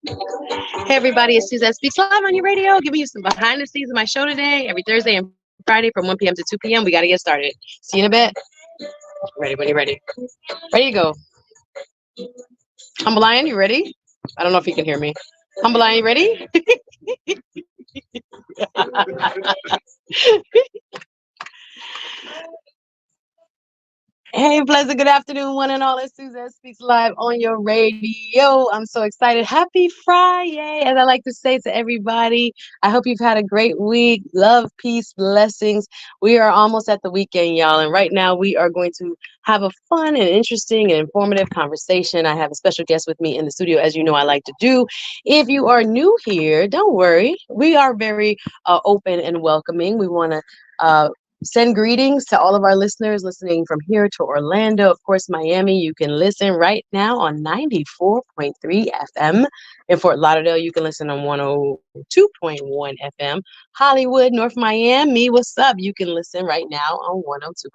Hey everybody, it's Suzette Speaks Live on your radio, giving you some behind the scenes of my show today, every Thursday and Friday from 1 p.m. to 2 p.m. We got to get started. See you in a bit. Ready. Ready to go. Humble Lion, you ready? I don't know if you can hear me. Humble Lion, you ready? Hey, pleasant good afternoon, one and all. It's Suzette Speaks Live on your radio. I'm so excited. Happy Friday, as I like to say to everybody. I hope you've had a great week. Love, peace, blessings. We are almost at the weekend, y'all. And right now we are going to have a fun and interesting and informative conversation. I have a special guest with me in the studio, as you know I like to do. If you are new here, don't worry. We are very open and welcoming. We want to send greetings to all of our listeners listening from here to Orlando, of course, Miami. You can listen right now on 94.3 FM. In Fort Lauderdale, you can listen on 102.1 FM. Hollywood, North Miami, what's up? You can listen right now on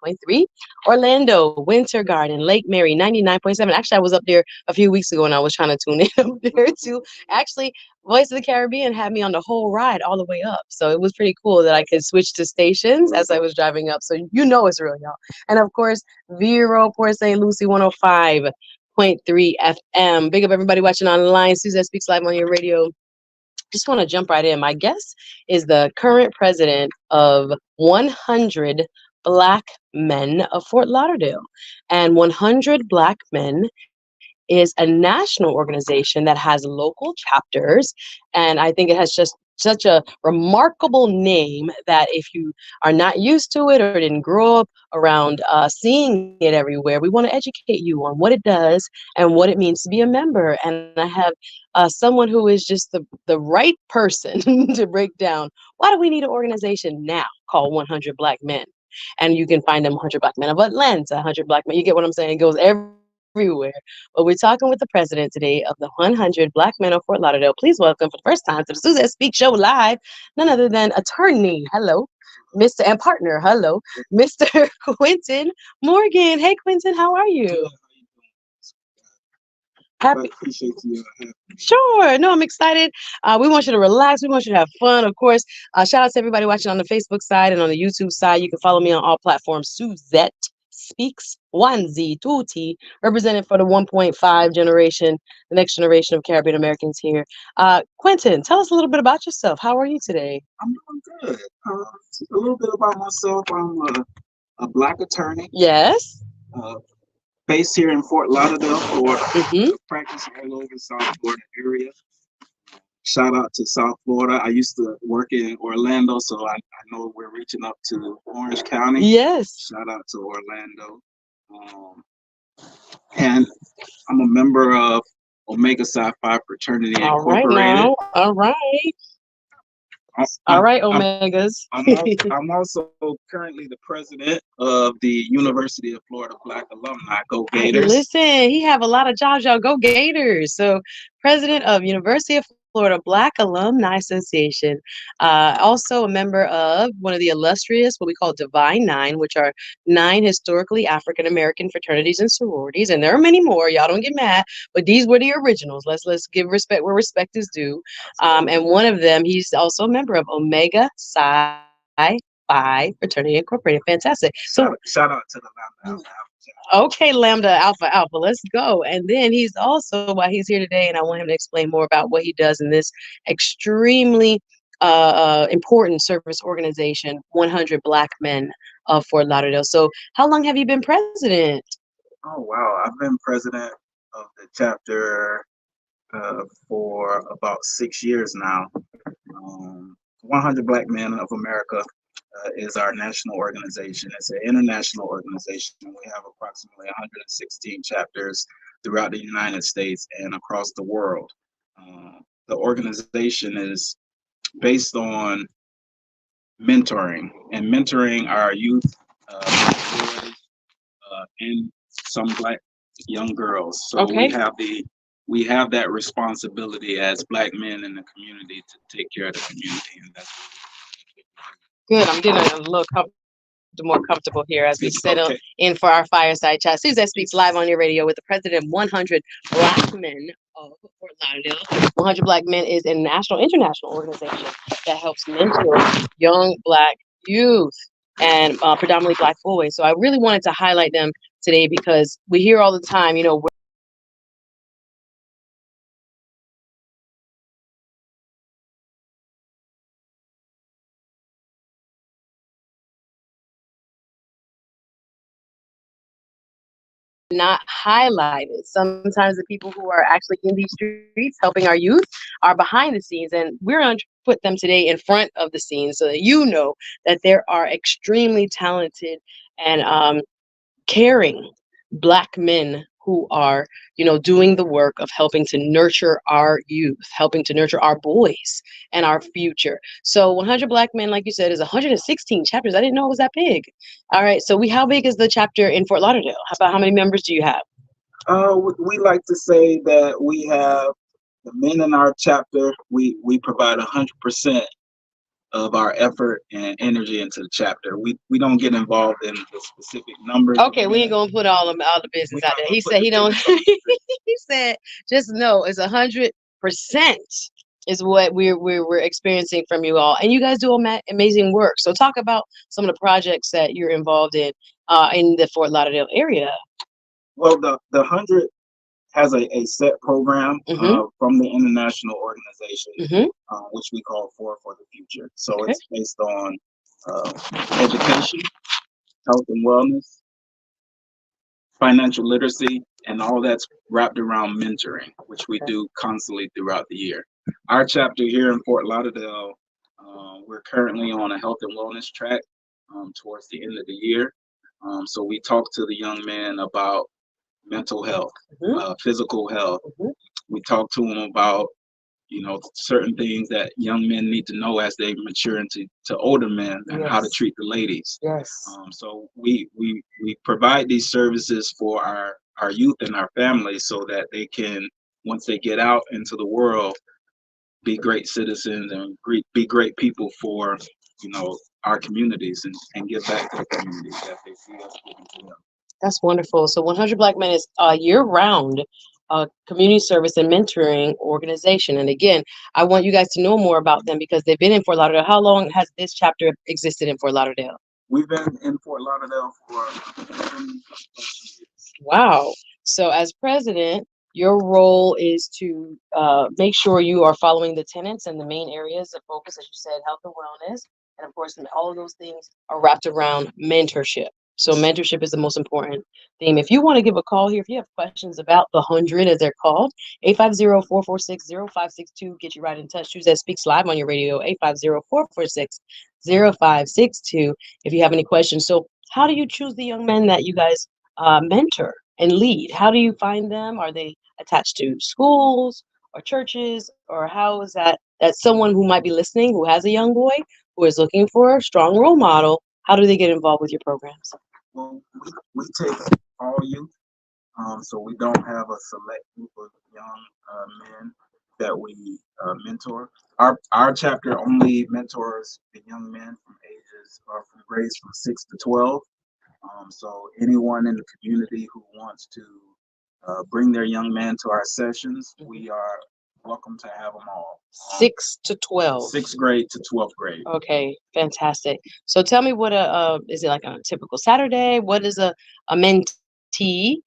102.3. Orlando, Winter Garden, Lake Mary, 99.7. Actually, I was up there a few weeks ago and I was trying to tune in up there too. Actually, Voice of the Caribbean had me on the whole ride all the way up. So it was pretty cool that I could switch to stations as I was driving up. So you know it's real, y'all. And of course, Vero, Port St. Lucie, 105.3 FM. Big up everybody watching online. Suzette Speaks Live on your radio. Just want to jump right in. My guest is the current president of 100 Black Men of Fort Lauderdale. And 100 Black Men is a national organization that has local chapters. And I think it has just such a remarkable name that if you are not used to it or didn't grow up around seeing it everywhere, we want to educate you on what it does and what it means to be a member. And I have someone who is just the right person to break down why do we need an organization now called 100 Black Men. And you can find them 100 Black Men of Atlanta, 100 Black Men. You get what I'm saying? It goes everywhere. But we're talking with the president today of the 100 Black Men of Fort Lauderdale. Please welcome for the first time to the Suzette Speak Show live, none other than attorney, hello, Mr. and partner, hello, Mr. Quentin Morgan. Hey, Quentin, how are you? I Happy. appreciate you having me. Sure. No, I'm excited. We want you to relax. We want you to have fun. Of course, shout out to everybody watching on the Facebook side and on the YouTube side. You can follow me on all platforms. Suzette Speaks 1Z 2T, represented for the 1.5 generation, the next generation of Caribbean Americans here. Quentin, tell us a little bit about yourself. How are you today? I'm doing good. A little bit about myself. I'm a black attorney Yes. uh, based here in Fort Lauderdale, Florida. Mm-hmm. Practice all over South Florida area. Shout out to South Florida. I used to work in Orlando, so I know we're reaching up to Orange County. Yes. Shout out to Orlando. Um, and I'm a member of Omega Psi Phi Fraternity All right Incorporated. now. All right. I'm, All right, I'm, Omegas. I'm also currently the president of the University of Florida Black Alumni. Go Gators! Listen, he have a lot of jobs, y'all. Go Gators. So, president of University of Florida Black Alumni Association. Also a member of one of the illustrious, what we call Divine Nine, which are 9 historically African American fraternities and sororities. And there are many more. Y'all don't get mad, but these were the originals. Let's give respect where respect is due. And one of them, he's also a member of Omega Psi Phi Fraternity Incorporated. Fantastic. So Shout out to the Alumni. okay, Lambda Alpha Alpha, let's go. And then he's also, while he's here today, and I want him to explain more about what he does in this extremely important service organization, 100 Black Men of Fort Lauderdale. So, how long have you been president? Oh wow, I've been president of the chapter for about 6 years now. 100 Black Men of America is our national organization. It's an international organization. We have approximately 116 chapters throughout the United States and across the world. The organization is based on mentoring our youth, boys, and some Black young girls. So Okay. we have that responsibility as Black men in the community to take care of the community, and that's Good. I'm getting a little comfortable more comfortable here as we It's settle okay. in for our fireside chat. Suzette speaks live on your radio with the president of 100 Black Men of Fort Lauderdale. 100 Black Men is a national, international organization that helps mentor young Black youth and predominantly Black boys. So I really wanted to highlight them today because we hear all the time, you know, not highlighted. Sometimes the people who are actually in these streets helping our youth are behind the scenes, and we're going to put them today in front of the scenes so that you know that there are extremely talented and caring Black men who are, you know, doing the work of helping to nurture our youth, helping to nurture our boys and our future. So 100 Black Men, like you said, is 116 chapters. I didn't know it was that big. All right, so how big is the chapter in Fort Lauderdale? How about how many members do you have? We like to say that we have the men in our chapter. We provide 100% of our effort and energy into the chapter. We don't get involved in the specific numbers. Okay, we ain't gonna put all the business out there. He said he don't. He said just know it's 100% is what we're experiencing from you all, and you guys do amazing work. So talk about some of the projects that you're involved in the Fort Lauderdale area. Well, the 100 has a set program from the international organization, which we call for the Future. So it's based on education, health and wellness, financial literacy, and all that's wrapped around mentoring, which we do constantly throughout the year. Our chapter here in Fort Lauderdale, we're currently on a health and wellness track towards the end of the year. So we talk to the young men about mental health, physical health. We talk to them about, you know, certain things that young men need to know as they mature into older men and how to treat the ladies. So we provide these services for our youth and our families so that they can, once they get out into the world, be great citizens and be great people for, you know, our communities and give back to the communities that they see us giving to them. That's wonderful. So 100 Black Men is a year-round community service and mentoring organization. And again, I want you guys to know more about them because they've been in Fort Lauderdale. How long has this chapter existed in Fort Lauderdale? We've been in Fort Lauderdale for 20 years. Wow. So as president, your role is to make sure you are following the tenets and the main areas of focus, as you said, health and wellness. And of course, all of those things are wrapped around mentorship. So mentorship is the most important theme. If you want to give a call here, if you have questions about the 100 as they're called, 850-446-0562, get you right in touch. Choose that speaks live on your radio, 850-446-0562 if you have any questions. So how do you choose the young men that you guys mentor and lead? How do you find them? Are they attached to schools or churches, or how is that someone who might be listening who has a young boy who is looking for a strong role model, how do they get involved with your programs? Well, we take all youth, so we don't have a select group of young men that we mentor. Our chapter only mentors the young men from grades from 6 to 12. So anyone in the community who wants to bring their young man to our sessions, we are welcome to have them all. 6 to 12. 6th grade to 12th grade. Okay, fantastic. So tell me what is it like on a typical Saturday? What is a mentee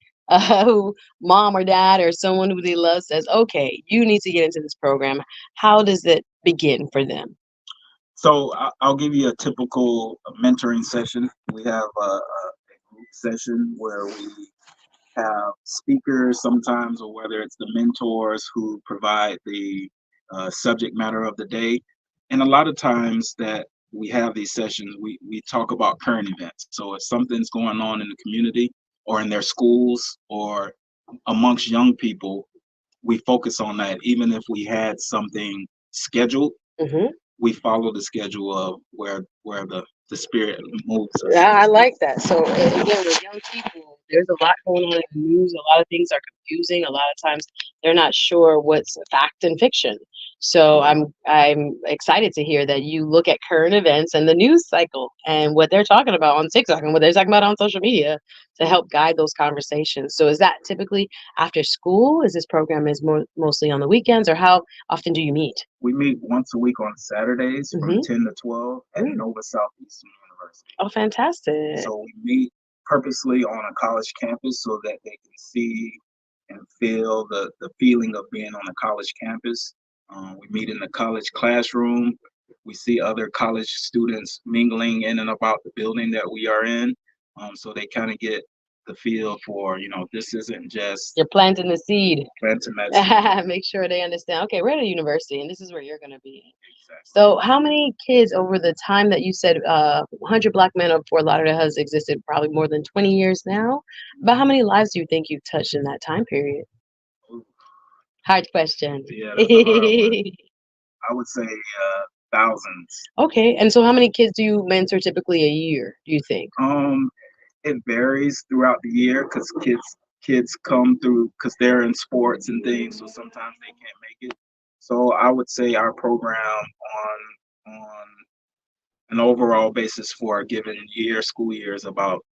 who mom or dad or someone who they love says, okay, you need to get into this program? How does it begin for them? So I'll give you a typical mentoring session. We have a group session where we have speakers sometimes, or whether it's the mentors who provide the subject matter of the day. And a lot of times that we have these sessions, we talk about current events. So if something's going on in the community or in their schools or amongst young people, we focus on that. Even if we had something scheduled, we follow the schedule of where the spirit moves us. Yeah, I like that. So again, with young people, there's a lot going on in the news. A lot of things are confusing. A lot of times they're not sure what's fact and fiction. So I'm excited to hear that you look at current events and the news cycle and what they're talking about on TikTok and what they're talking about on social media to help guide those conversations. So is that typically after school? Is this program is mostly on the weekends, or how often do you meet? We meet once a week on Saturdays from Hmm. 10 to 12 at Mm. Nova Southeastern University. Oh, fantastic. So we meet purposely on a college campus so that they can see and feel the feeling of being on a college campus. We meet in the college classroom. We see other college students mingling in and about the building that we are in. So they kind of get the feel for, this isn't just You're planting the seed. planting that seed. Make sure they understand. Okay, we're at a university, and this is where you're going to be. Exactly. So, how many kids over the time that you said 100 Black Men of Fort Lauderdale has existed, probably more than 20 years now? About how many lives do you think you've touched in that time period? Ooh, Hard question. yeah, that's a hard one. I would say thousands. Okay, and so how many kids do you mentor typically a year, do you think? It varies throughout the year because kids come through because they're in sports and things, so sometimes they can't make it. So I would say our program on an overall basis for a given year, school year, is about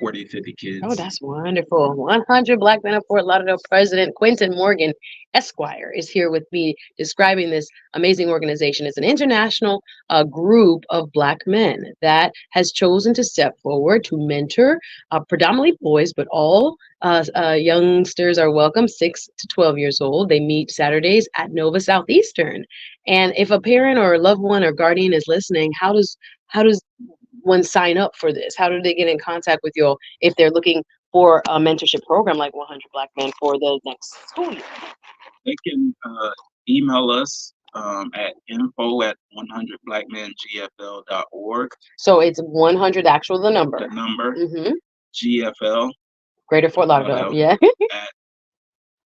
40, 50 Oh, kids. that's wonderful. 100 Black Men of Fort Lauderdale President Quentin Morgan, Esquire, is here with me describing this amazing organization. It's an international group of Black men that has chosen to step forward to mentor predominantly boys, but all youngsters are welcome, 6 to 12 years old. They meet Saturdays at Nova Southeastern. And if a parent or a loved one or guardian is listening, how does one sign up for this? How do they get in contact with you if they're looking for a mentorship program like 100 Black Men for the next school year? They can email us at info@100blackmengfl.org. So it's 100 actual the number. The number Mm-hmm. GFL Greater Fort Lauderdale. Yeah. at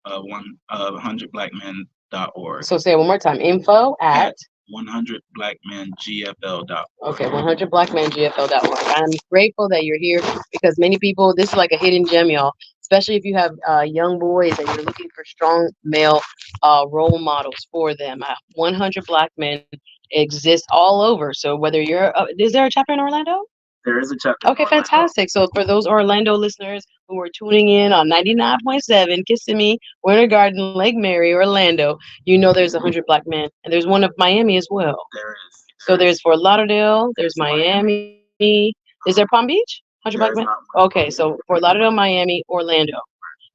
100blackmen.org. So say it one more time. Info at 100blackmengfl.org. Okay, 100blackmengfl.org. I'm grateful that you're here because many people, this is like a hidden gem, y'all. Especially if you have young boys and you're looking for strong male role models for them. 100 Black Men exist all over. So whether is there a chapter in Orlando? There is a chapter. Okay, fantastic. So for those Orlando listeners who are tuning in on 99.7, Kissimmee, Winter Garden, Lake Mary, Orlando, you know there's 100 Black Men. And there's one of Miami as well. There is. So there's Fort Lauderdale, there's Miami. Is there Palm Beach? 100 Black Men? Okay, so Fort Lauderdale, Miami, Orlando.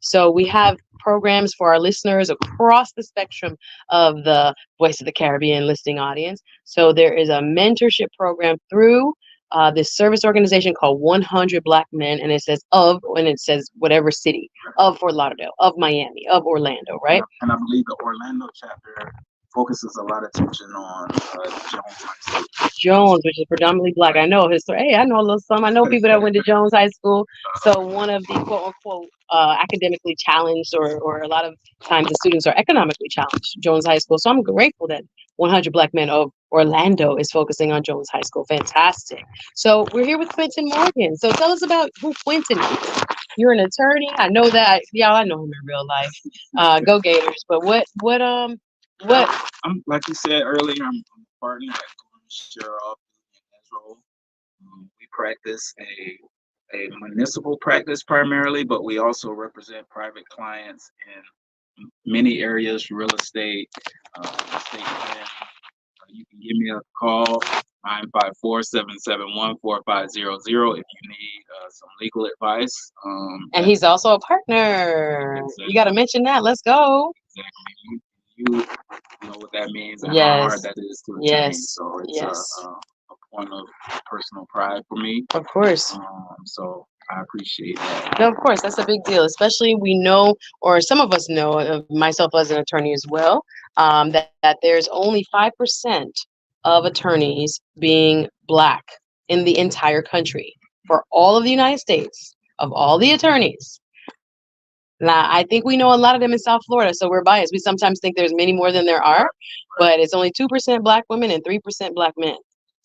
So we have programs for our listeners across the spectrum of the Voice of the Caribbean listening audience. So there is a mentorship program through this service organization called 100 Black Men, and it says and it says whatever city, of Fort Lauderdale, of Miami, of Orlando, right? And I believe the Orlando chapter focuses a lot of attention on Jones High School. Jones, which is predominantly Black. I know his story. Hey, I know a little some. I know people that went to Jones High School. So one of the quote unquote academically challenged, or a lot of times the students are economically challenged, Jones High School. So I'm grateful that 100 Black Men of Orlando is focusing on Jones High School. Fantastic. So we're here with Quentin Morgan. So tell us about who Quentin is. You're an attorney. I know that. Y'all, I know him in real life. Go Gators. But what I'm like you said earlier, I'm a partner at Sheriff in Israel. We practice a municipal practice primarily, but we also represent private clients in many areas, real estate, estate planning. You can give me a call, 954-771-4500 if you need some legal advice. And he's also a partner. Exactly. You got to mention that. Let's go. Exactly. You know what that means and how hard that is to attain. So it's a point of personal pride for me. Of course. So I appreciate that. No, of course, that's a big deal. Especially we know, or some of us know, myself as an attorney as well, that there's only 5% of attorneys being Black in the entire country for all of the United States, of all the attorneys. Now, I think we know a lot of them in South Florida, so we're biased. We sometimes think there's many more than there are, but it's only 2% Black women and 3% Black men.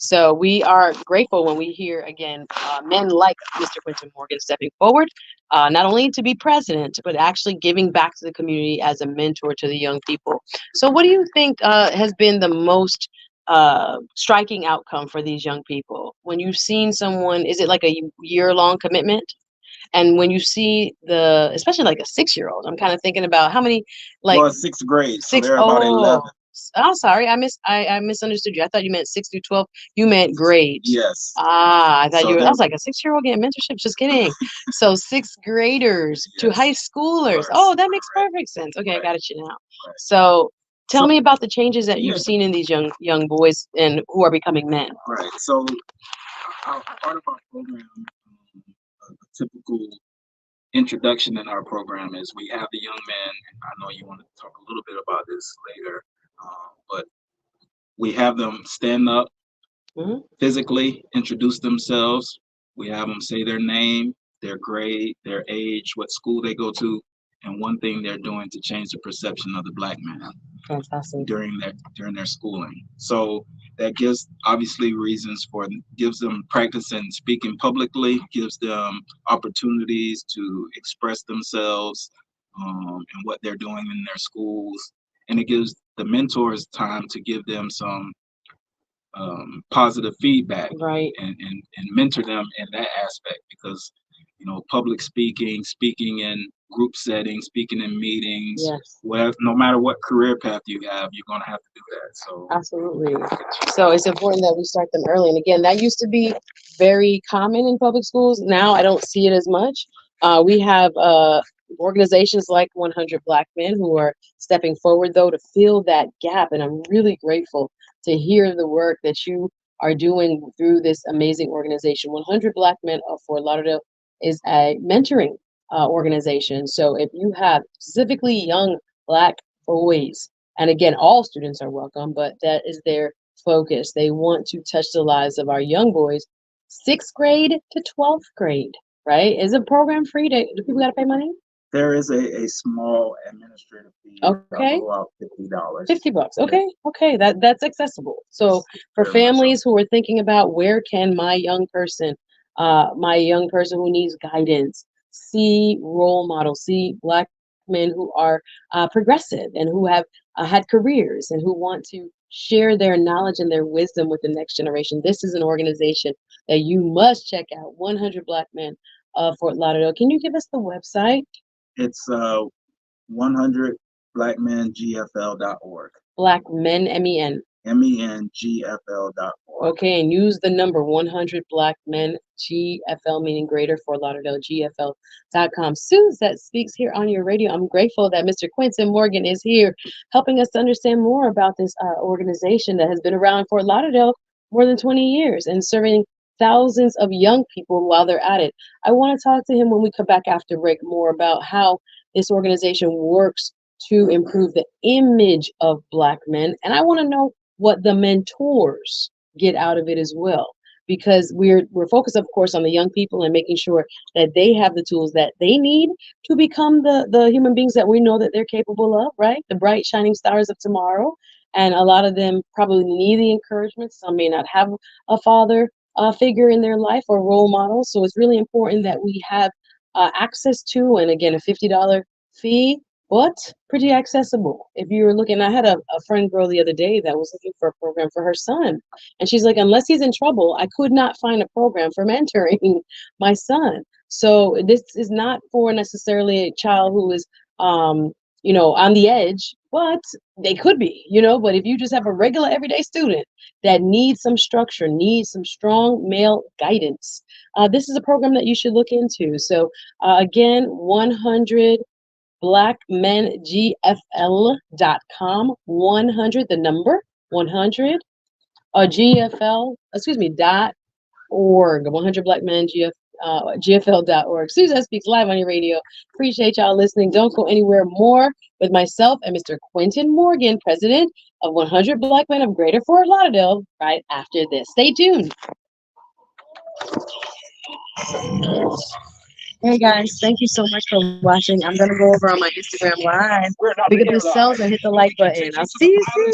So we are grateful when we hear again men like Mr. Quentin Morgan stepping forward, not only to be president, but actually giving back to the community as a mentor to the young people. So, what do you think has been the most striking outcome for these young people when you've seen someone? Is it like a year-long commitment? And when you see the, especially like a 6-year-old, I'm kind of thinking about how many, like Well, sixth grade, so six, they're about 11. oh, I'm sorry, I misunderstood you. I thought you meant 6 through 12. You meant grades. Yes. Ah, I thought So you were, I they're was like a 6-year-old getting mentorship. Just kidding. So sixth graders to high yes, schoolers. course, Oh, that makes correct, perfect sense. Okay, I right, got it you now. right. So tell So me about the changes that yeah, you've seen in these young boys and who are becoming men. right. So part of our program, a typical introduction in our program is we have the young men, and I know you want to talk a little bit about this later, but we have them stand up, Mhm. physically introduce themselves. We have them say their name, their grade, their age, what school they go to, and one thing they're doing to change the perception of the black man Fantastic. during their schooling. So that gives obviously reasons for gives them practice in speaking publicly, gives them opportunities to express themselves and what they're doing in their schools, and it gives the mentors time to give them some positive feedback Right. and mentor them in that aspect because public speaking in group settings, speaking in meetings, Yes. well, no matter what career path you have, you're going to have to do that. So Absolutely. So it's important that we start them early. And again, that used to be very common in public schools. Now I don't see it as much. We have organizations like 100 Black Men who are stepping forward, though, to fill that gap. And I'm really grateful to hear the work that you are doing through this amazing organization. 100 Black Men of Fort Lauderdale is a mentoring organization. So if you have specifically young Black boys, and again, all students are welcome, but that is their focus. They want to touch the lives of our young boys, 6th grade to 12th grade, right? Is the program free? Do people got to pay money? there is a small administrative fee, Okay. about $50. 50 bucks. Yeah, Okay. Okay. That's accessible. So for very much so. families who are thinking about where can my young person who needs guidance, see role models, see Black men who are progressive and who have had careers and who want to share their knowledge and their wisdom with the next generation. This is an organization that you must check out. 100 Black Men of Fort Lauderdale. Can you give us the website? It's 100blackmengfl.org. Black Men, MEN. MENGFL.org. Okay, and use the number 100 Black Men GFL, meaning Greater Fort Lauderdale, GFL.com. Suzette speaks here on your radio. I'm grateful that Mr. Quentin Morgan is here helping us to understand more about this organization that has been around in Fort Lauderdale more than 20 years and serving thousands of young people while they're at it. I want to talk to him when we come back after break more about how this organization works to improve the image of Black men. And I want to know what the mentors get out of it as well, because we're focused, of course, on the young people and making sure that they have the tools that they need to become the human beings that we know that they're capable of, right? The bright shining stars of tomorrow. And a lot of them probably need the encouragement. Some may not have a father figure in their life or role model, so it's really important that we have access to, and again, a $50 fee, but pretty accessible. If you're looking, I had a friend girl the other day that was looking for a program for her son. And she's like, unless he's in trouble, I could not find a program for mentoring my son. So this is not for necessarily a child who is, on the edge, but they could be, but if you just have a regular everyday student that needs some structure, needs some strong male guidance, this is a program that you should look into. So again, 100 blackmengfl.com, 100, the number 100, GFL, excuse me, .org, 100 blackmen, GFL.org. Suzette speaks live on your radio. Appreciate y'all listening. Don't go anywhere. More with myself and Mr. Quentin Morgan, president of 100 Black Men of Greater Fort Lauderdale, right after this. Stay tuned. Hey guys, thank you so much for watching. I'm gonna go over on my Instagram live. Pick up yourselves and hit the like button. I'll see you soon.